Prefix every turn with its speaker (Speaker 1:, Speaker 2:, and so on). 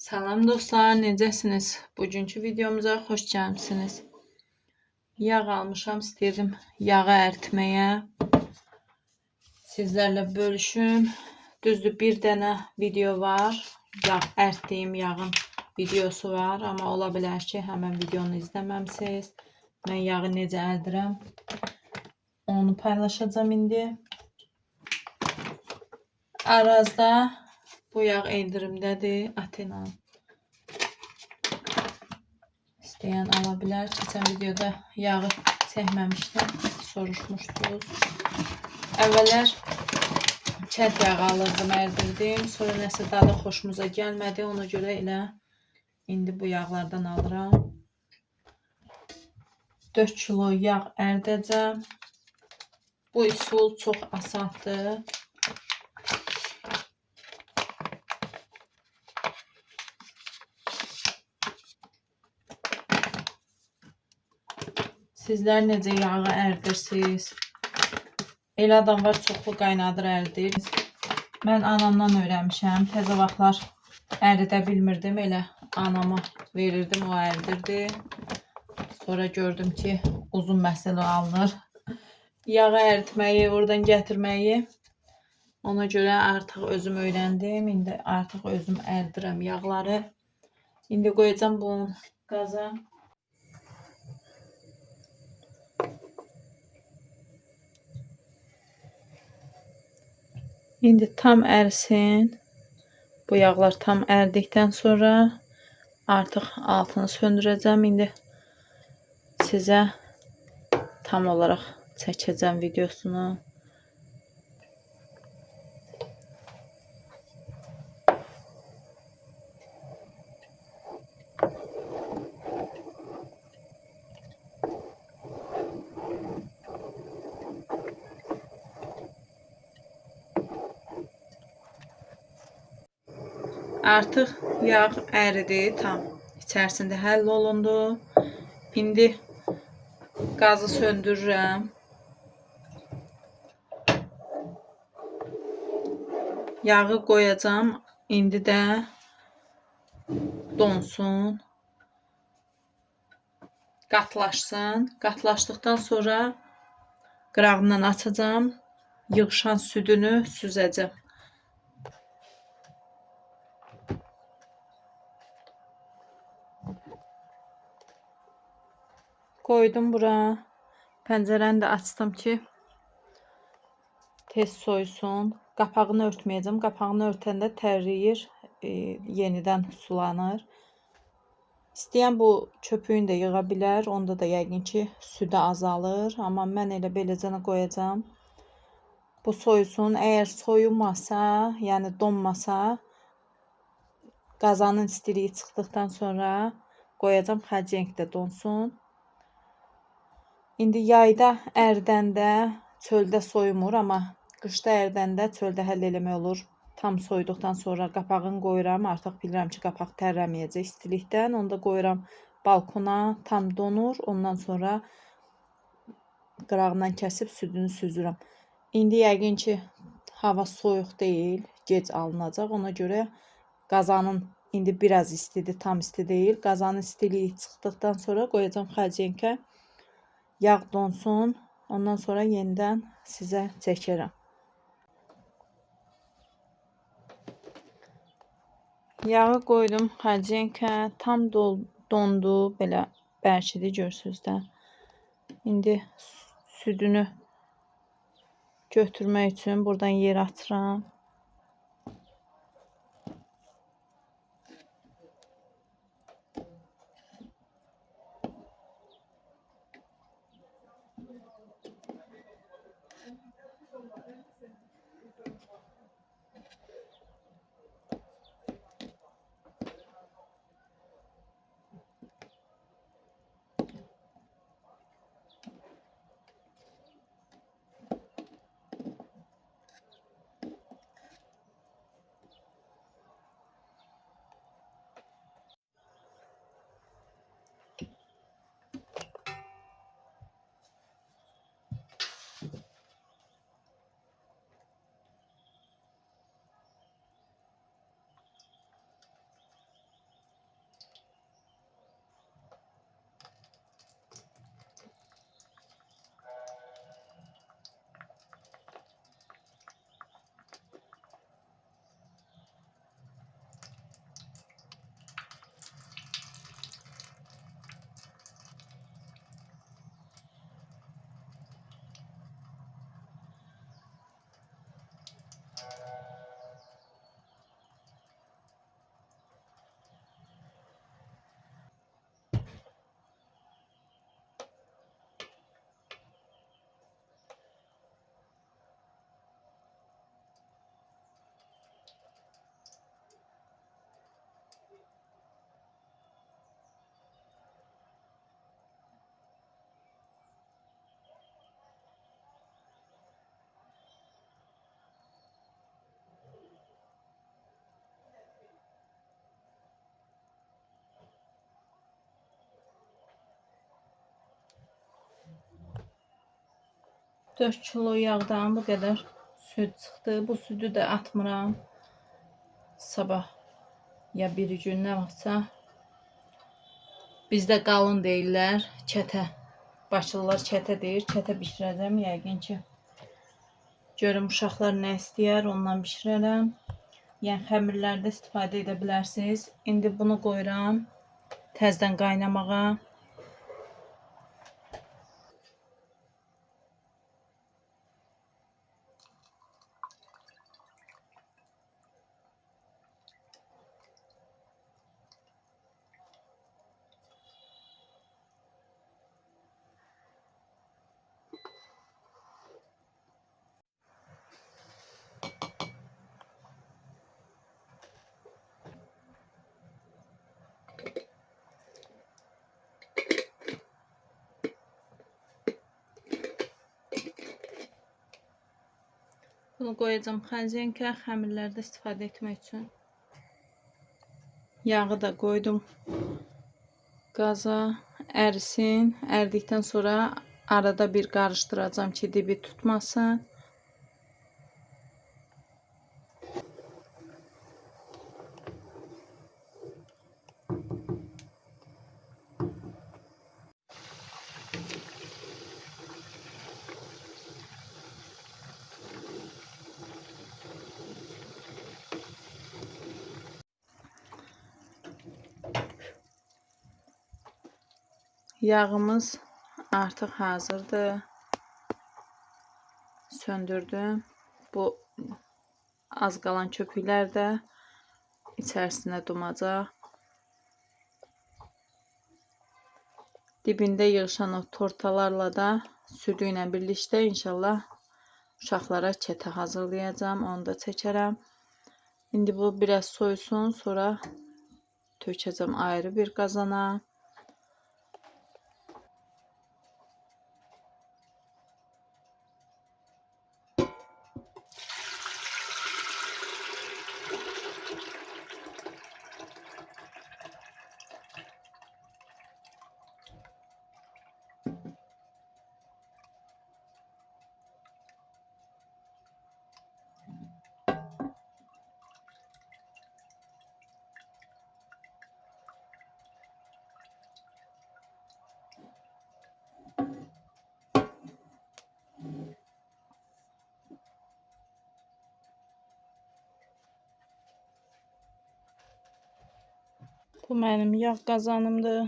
Speaker 1: Salam dostlar, necəsiniz? Bugünkü videomuza xoş gəlmisiniz. Yağ almışam, istəyirdim yağı əritməyə. Sizlərlə bölüşüm. Düzdür, bir dənə video var. Yağ əritdiyim yağın videosu var. Amma ola bilər ki, həmən videonu izləməmsiniz. Mən yağı necə ərdirəm, onu paylaşacağım indi. Arazda bu yağ endirimdədir. Atenan. İstəyən ala bilər. Keçən videoda yağı çəkməmişdim. Soruşmuşdunuz. Əvvəllər kənd yağı alırdım, ərdirdim. Sonra nəsə dadı xoşumuza gəlmədi. Ona görə elə indi bu yağlardan alıram. 4 kilo yağ ərdəcəm. Bu üsul çox asandır. Sizlər necə yağı ərdirsiniz? Elə adam var, çoxlu qaynadır, ərdir. Mən anamdan öyrənmişəm. Təzə vaxtlar əridə bilmirdim. Elə anama verirdim, o ərdirdi. Sonra gördüm ki, uzun məsələ alınır. Yağı əritməyi, oradan gətirməyi. Ona görə artıq özüm öyrəndim. İndi artıq özüm ərdirəm yağları. İndi qoyacağım bunu qaza. İndi tam ərsin. Bu yağlar tam ərdikdən sonra artıq altını söndürəcəm. İndi sizə tam olaraq çəkəcəm videosunu. Artıq yağ əridi, tam içərisində həll olundu. İndi qazı söndürürəm. Yağı qoyacağım. İndi də donsun. Qatlaşsın. Qatlaşdıqdan sonra qırağından açacağım. Yığışan südünü süzəcəm. Koydum bura. Pəncərəni də açdım ki, tez soysun. Qapağını örtməyəcəm. Qapağını örtəndə tərləyir, yenidən sulanır. İstəyən bu köpüyünü də yığa bilər. Onda da yəqin ki, südü azalır. Amma mən elə beləcənə qoyacağım. Bu soyusun. Əgər soyunmasa, yəni donmasa, qazanın istiliyi çıxdıqdan sonra qoyacağım, xərçəngdə donsun. İndi yayda ərdəndə çöldə soyumur, amma qışda ərdəndə çöldə həll eləmək olur. Tam soyuduqdan sonra qapağını qoyuram. Artıq bilirəm ki, qapaq tərləməyəcək istilikdən. Onda qoyuram balkona, tam donur. Ondan sonra qırağından kəsib südünü süzürəm. İndi yəqin ki, hava soyuq deyil, gec alınacaq. Ona görə qazanın indi biraz istidir, tam isti deyil. Qazanın istiliyi çıxdıqdan sonra qoyacağım xərçəngə. Yağ donsun. Ondan sonra yenidən sizə çəkərəm. Yağı qoydum xərçəngə. Tam dondu. Belə bərkidi, görürsünüz də. İndi südünü götürmək üçün buradan yer açıram. 4 kilo yağdan bu qədər süd çıxdı. Bu südü də atmıram. Sabah ya bir gün nə vaxtsa. Bizdə qalın deyirlər. Çətə. Başlılar çətə deyir. Çətə bişirəcəm yəqin ki. Görüm uşaqlar nə istəyər, ondan bişirərəm. Yəni xəmirlərdə istifadə edə bilərsiniz. İndi bunu qoyuram təzədən qaynamağa. Bunu qoyacağım xəncənkə xəmirlərdə istifadə etmək üçün. Yağı da qoydum qaza, ərisin. Ərdikdən sonra arada bir qarışdıracağım ki, dibi tutmasın. Yağımız artıq hazırdır. Söndürdüm. Bu az qalan köpüklər də içərisinə dumacaq. Dibində yığışan o tortalarla da südü ilə birlikdə inşallah uşaqlara çətə hazırlayacağım. Onu da çəkərəm. İndi bu biraz soyusun, sonra tökəcəm ayrı bir qazana. Bu mənim yağ qazanımdır.